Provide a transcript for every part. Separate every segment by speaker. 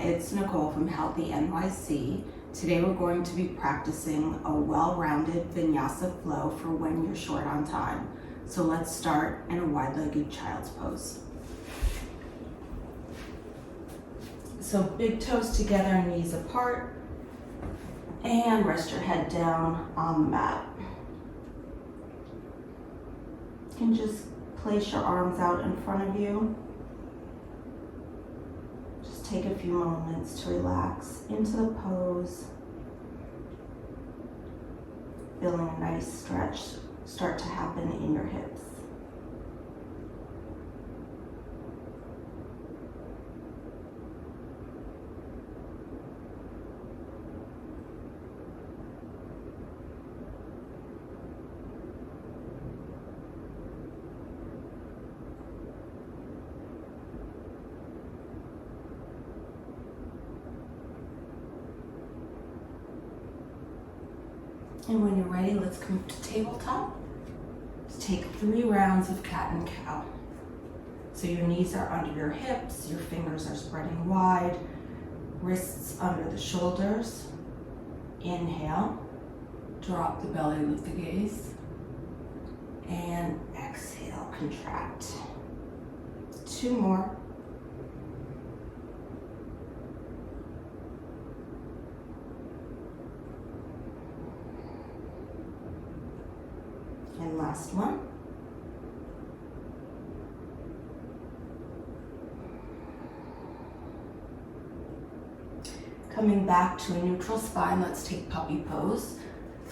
Speaker 1: it's Nicole from Healthy NYC. Today we're going to be practicing a well-rounded Vinyasa flow for when you're short on time. So let's start in a wide-legged child's pose. So big toes together, knees apart, and rest your head down on the mat. You can just place your arms out in front of you. Just take a few moments to relax into the pose. Feeling a nice stretch start to happen in your hips. And when you're ready, let's come to tabletop. Let's take 3 rounds of cat and cow. So your knees are under your hips, your fingers are spreading wide, wrists under the shoulders. Inhale, drop the belly, lift the gaze. And exhale, contract. 2 more. And last one. Coming back to a neutral spine, let's take puppy pose.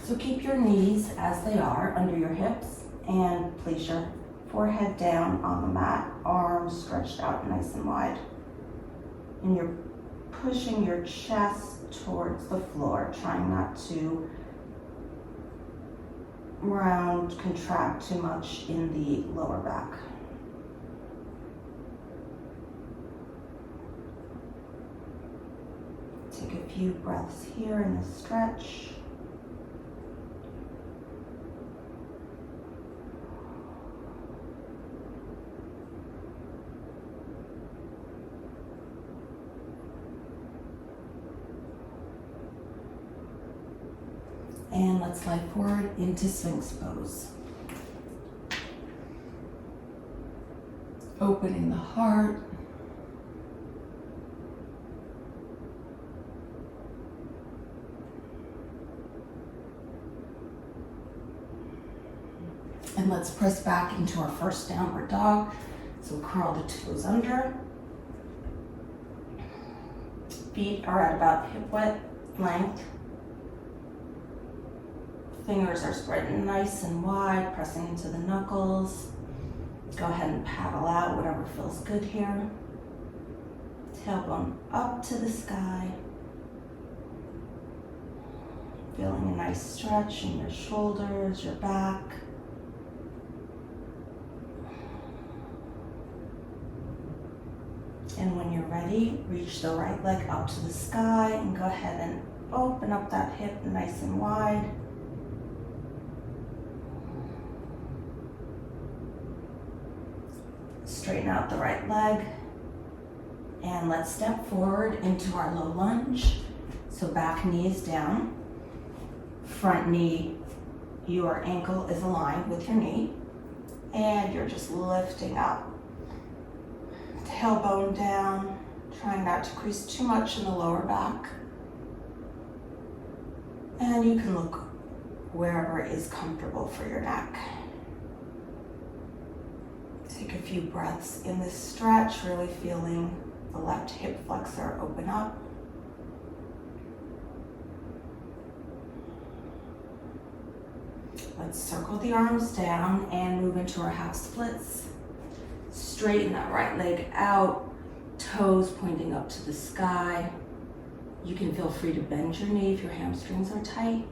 Speaker 1: So keep your knees as they are under your hips and place your forehead down on the mat, arms stretched out nice and wide. And you're pushing your chest towards the floor, trying not to contract too much in the lower back. Take a few breaths here in the stretch. And let's lie forward into Sphinx pose. Opening the heart. And let's press back into our first downward dog. So curl the toes under. Feet are at about hip width length. Fingers are spread nice and wide, pressing into the knuckles. Go ahead and paddle out, whatever feels good here. Tailbone up to the sky. Feeling a nice stretch in your shoulders, your back. And when you're ready, reach the right leg up to the sky and go ahead and open up that hip nice and wide. Straighten out the right leg, and let's step forward into our low lunge. So back knee is down, front knee, your ankle is aligned with your knee, and you're just lifting up. Tailbone down, trying not to crease too much in the lower back. And you can look wherever is comfortable for your neck. Take a few breaths in this stretch, really feeling the left hip flexor open up. Let's circle the arms down and move into our half splits. Straighten that right leg out, toes pointing up to the sky. You can feel free to bend your knee if your hamstrings are tight.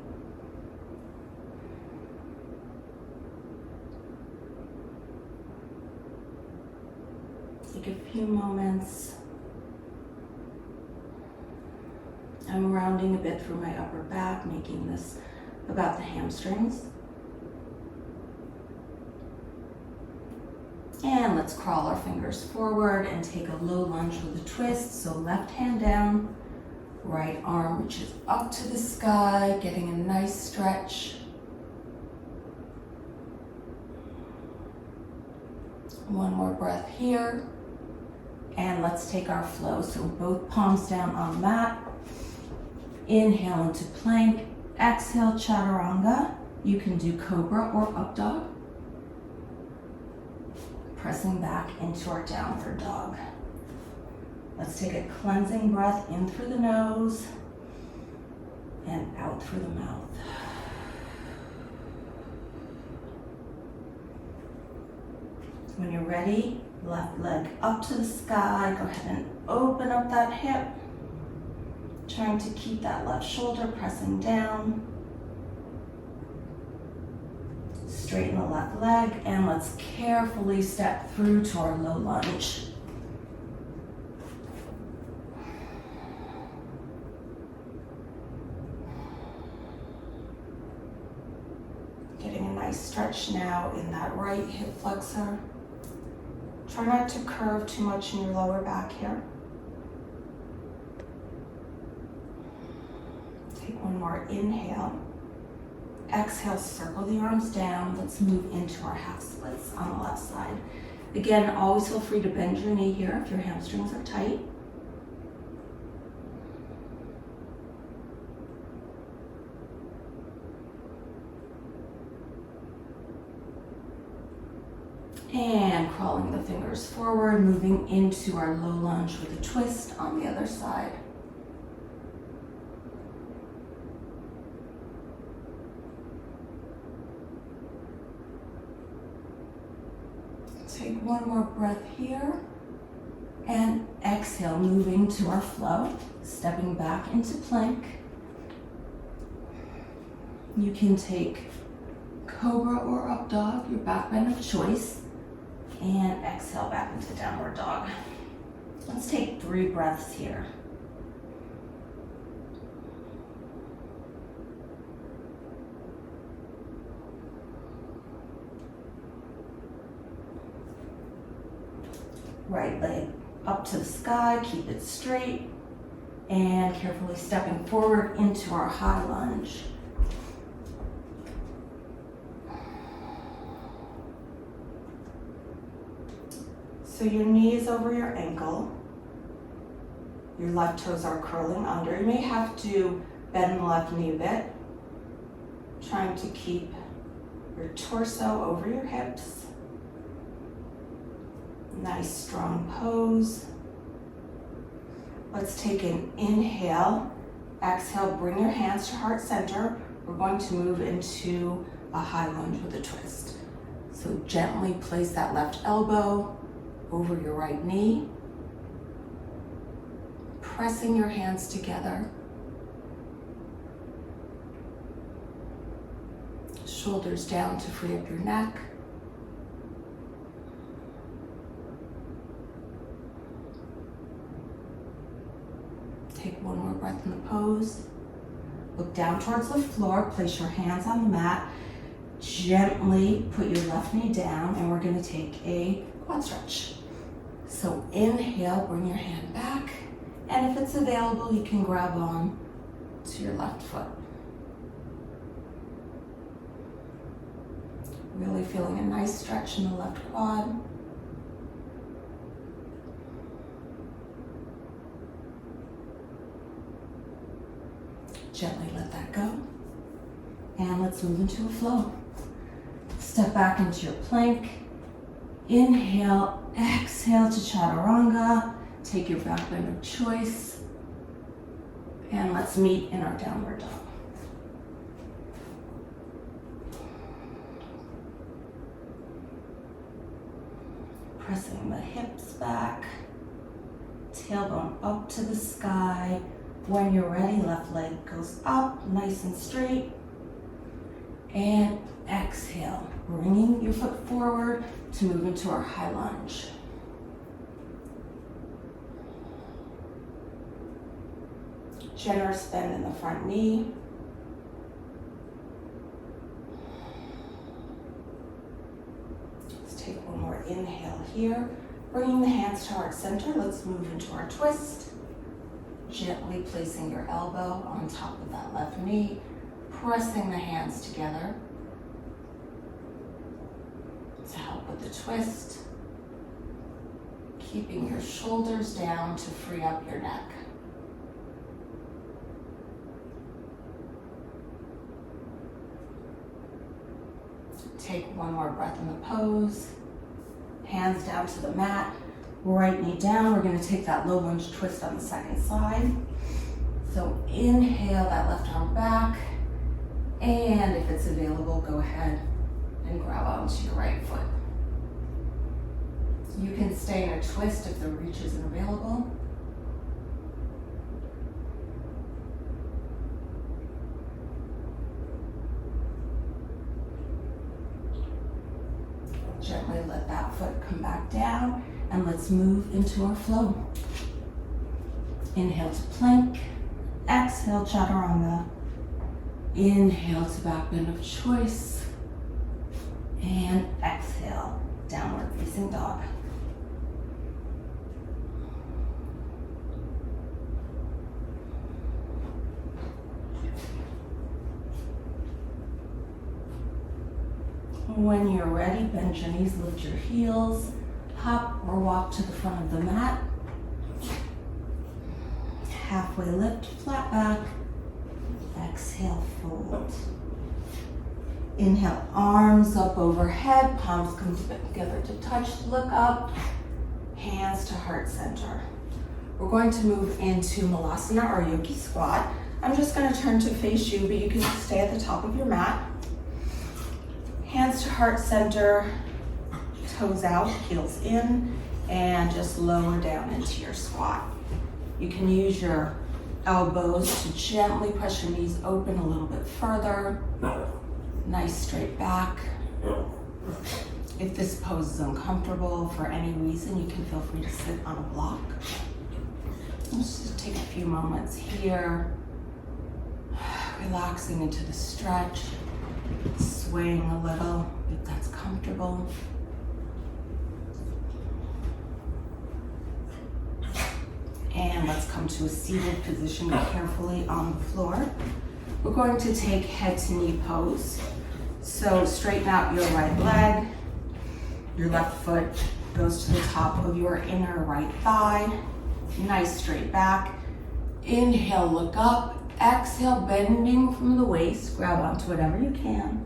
Speaker 1: Take a few moments. I'm rounding a bit through my upper back, making this about the hamstrings. And let's let's crawl our fingers forward and take a low lunge with a twist. So left hand down, right arm reaches up to the sky, getting a nice stretch. One more breath here. And let's take our flow. So both palms down on the mat. Inhale into plank. Exhale, chaturanga. You can do cobra or up dog. Pressing back into our downward dog. Let's take a cleansing breath in through the nose and out through the mouth. When you're ready, left leg up to the sky. Go ahead and open up that hip. Trying to keep that left shoulder pressing down. Straighten the left leg, and let's carefully step through to our low lunge. Getting a nice stretch now in that right hip flexor. Try not to curve too much in your lower back here. Take one more inhale. Exhale, circle the arms down. Let's move into our half splits on the left side. Again, always feel free to bend your knee here if your hamstrings are tight. And crawling the fingers forward, moving into our low lunge with a twist on the other side. Take one more breath here, and exhale, moving to our flow, stepping back into plank. You can take cobra or up dog, your back bend of choice, and exhale back into downward dog. Let's take 3 breaths here. Right leg up to the sky, keep it straight, and carefully stepping forward into our high lunge. So your knee is over your ankle. Your left toes are curling under. You may have to bend the left knee a bit, trying to keep your torso over your hips. Nice strong pose. Let's take an inhale. Exhale, bring your hands to heart center. We're going to move into a high lunge with a twist. So gently place that left elbow over your right knee. Pressing your hands together. Shoulders down to free up your neck. Take one more breath in the pose. Look down towards the floor. Place your hands on the mat. Gently put your left knee down, and we're going to take a quad stretch. So inhale, bring your hand back, and if it's available, you can grab on to your left foot. Really feeling a nice stretch in the left quad. Gently let that go. And let's move into a flow. Step back into your plank. Inhale, exhale to chaturanga. Take your back bend of choice. And let's meet in our downward dog. Pressing the hips back. Tailbone up to the sky. When you're ready, left leg goes up, nice and straight. And exhale, bringing your foot forward to move into our high lunge. Generous bend in the front knee. Let's take one more inhale here. Bringing the hands to heart center, let's move into our twist. Gently placing your elbow on top of that left knee, pressing the hands together to help with the twist. Keeping your shoulders down to free up your neck. Take one more breath in the pose. Hands down to the mat. Right knee down. We're going to take that low lunge twist on the second side. So inhale that left arm back. And if it's available, go ahead and grab onto your right foot. You can stay in a twist if the reach isn't available. Gently let that foot come back down, and let's move into our flow. Inhale to plank, exhale chaturanga, inhale to back bend of choice, and exhale, downward facing dog. When you're ready, bend your knees, lift your heels, hop or walk to the front of the mat. Halfway lift, flat back. Exhale, fold. Inhale, arms up overhead, palms come together to touch, look up, hands to heart center. We're going to move into Malasana or yogi squat. I'm just going to turn to face you, but you can stay at the top of your mat. Hands to heart center, toes out, heels in, and just lower down into your squat. You can use your elbows to gently press your knees open a little bit further. Nice straight back. If this pose is uncomfortable for any reason, you can feel free to sit on a block. Let's just take a few moments here, relaxing into the stretch. Swaying a little if that's comfortable. And let's come to a seated position carefully on the floor. We're going to take head to knee pose. So straighten out your right leg. Your left foot goes to the top of your inner right thigh. Nice straight back. Inhale, look up. Exhale, bending from the waist. Grab onto whatever you can.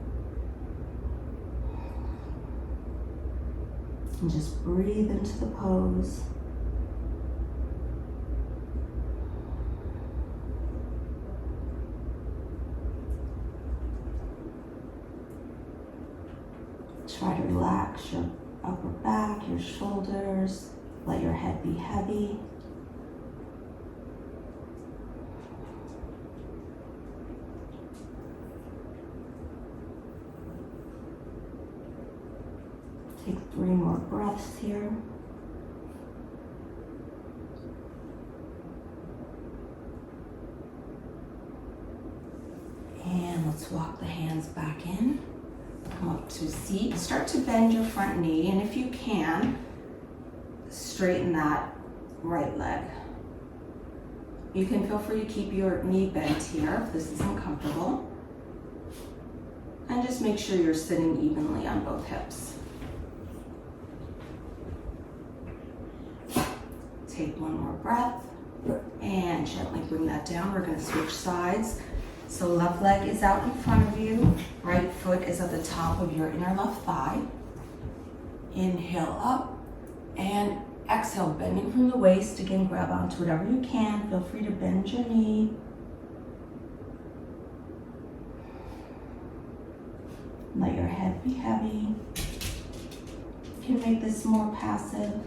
Speaker 1: And just breathe into the pose. Try to relax your upper back, your shoulders. Let your head be heavy. Take 3 more breaths here. And let's walk the hands back in. Come up to seat. Start to bend your front knee, and if you can, straighten that right leg. You can feel free to keep your knee bent here if this is uncomfortable. And just make sure you're sitting evenly on both hips. Take 1 more breath and gently bring that down. We're going to switch sides. So left leg is out in front of you. Right foot is at the top of your inner left thigh. Inhale up and exhale, bending from the waist. Again, grab onto whatever you can. Feel free to bend your knee. Let your head be heavy. You can make this more passive.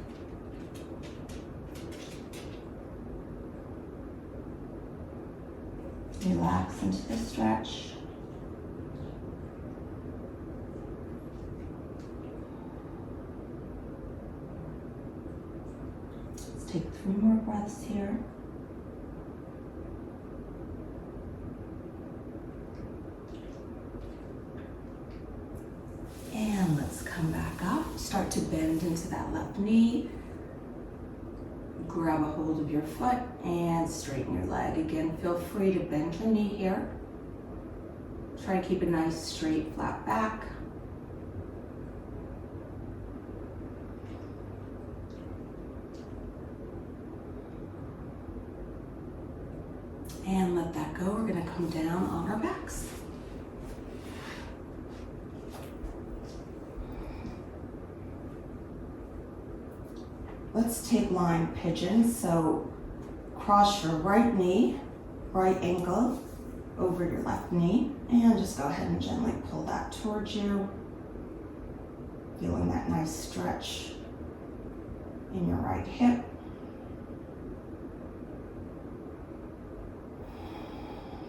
Speaker 1: Relax into the stretch. Let's take 3 more breaths here. And let's come back up. Start to bend into that left knee. Grab a hold of your foot and straighten your leg. Again, feel free to bend your knee here. Try to keep a nice straight flat back. And let that go. We're going to come down on our backs. Let's take lying pigeon. So cross your right knee, right ankle over your left knee, and just go ahead and gently pull that towards you. Feeling that nice stretch in your right hip.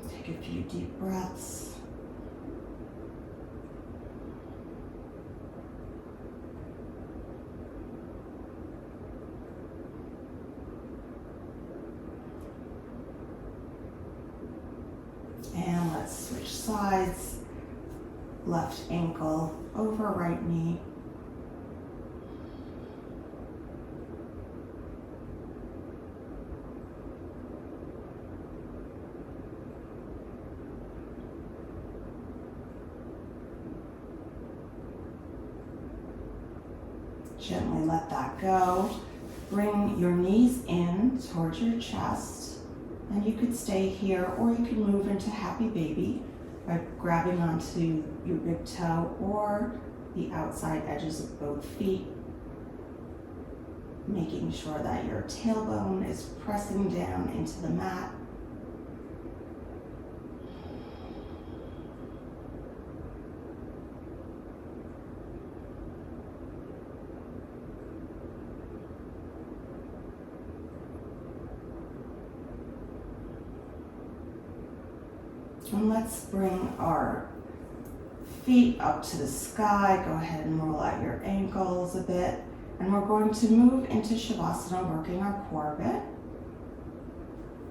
Speaker 1: Take a few deep breaths. And let's switch sides. Left ankle over right knee. Gently let that go. Bring your knees in towards your chest, and you could stay here or you can move into happy baby by grabbing onto your big toe or the outside edges of both feet, making sure that your tailbone is pressing down into the mat. And let's bring our feet up to the sky. Go ahead and roll out your ankles a bit. And we're going to move into Savasana, working our core a bit.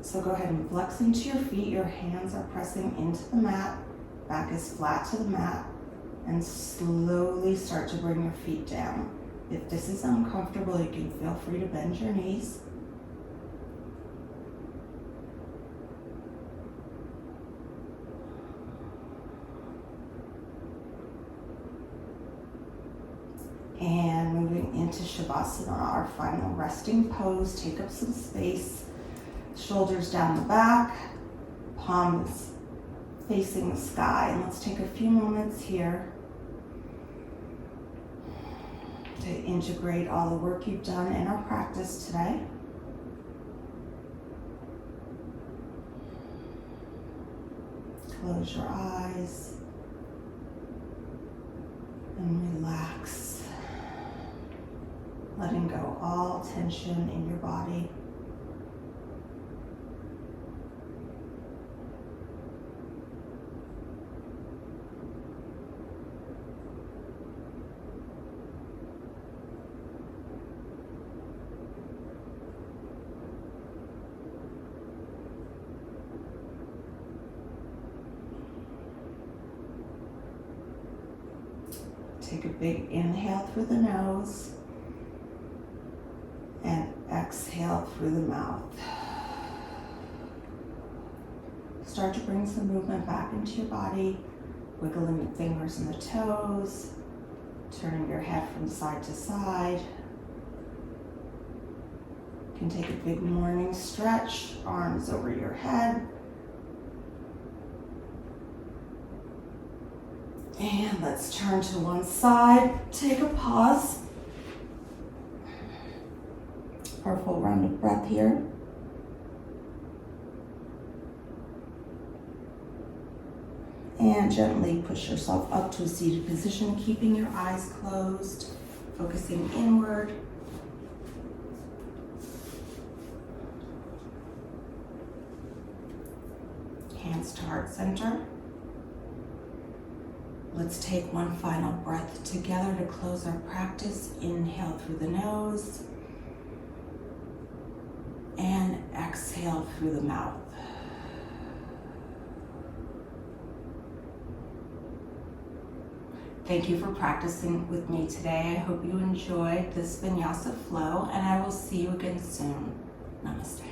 Speaker 1: So go ahead and flex into your feet. Your hands are pressing into the mat. Back is flat to the mat. And slowly start to bring your feet down. If this is uncomfortable, you can feel free to bend your knees. And moving into Savasana, our final resting pose. Take up some space. Shoulders down the back, palms facing the sky. And let's take a few moments here to integrate all the work you've done in our practice today. Close your eyes and relax. Letting go all tension in your body. Take a big inhale through the nose. And exhale through the mouth. Start to bring some movement back into your body, wiggling the fingers and the toes, turning your head from side to side. You can take a big morning stretch, arms over your head. And let's turn to one side, take a pause. Our full round of breath here. And gently push yourself up to a seated position, keeping your eyes closed, focusing inward. Hands to heart center. Let's take one final breath together to close our practice. Inhale through the nose. And exhale through the mouth. Thank you for practicing with me today. I hope you enjoyed this Vinyasa flow, and I will see you again soon. Namaste.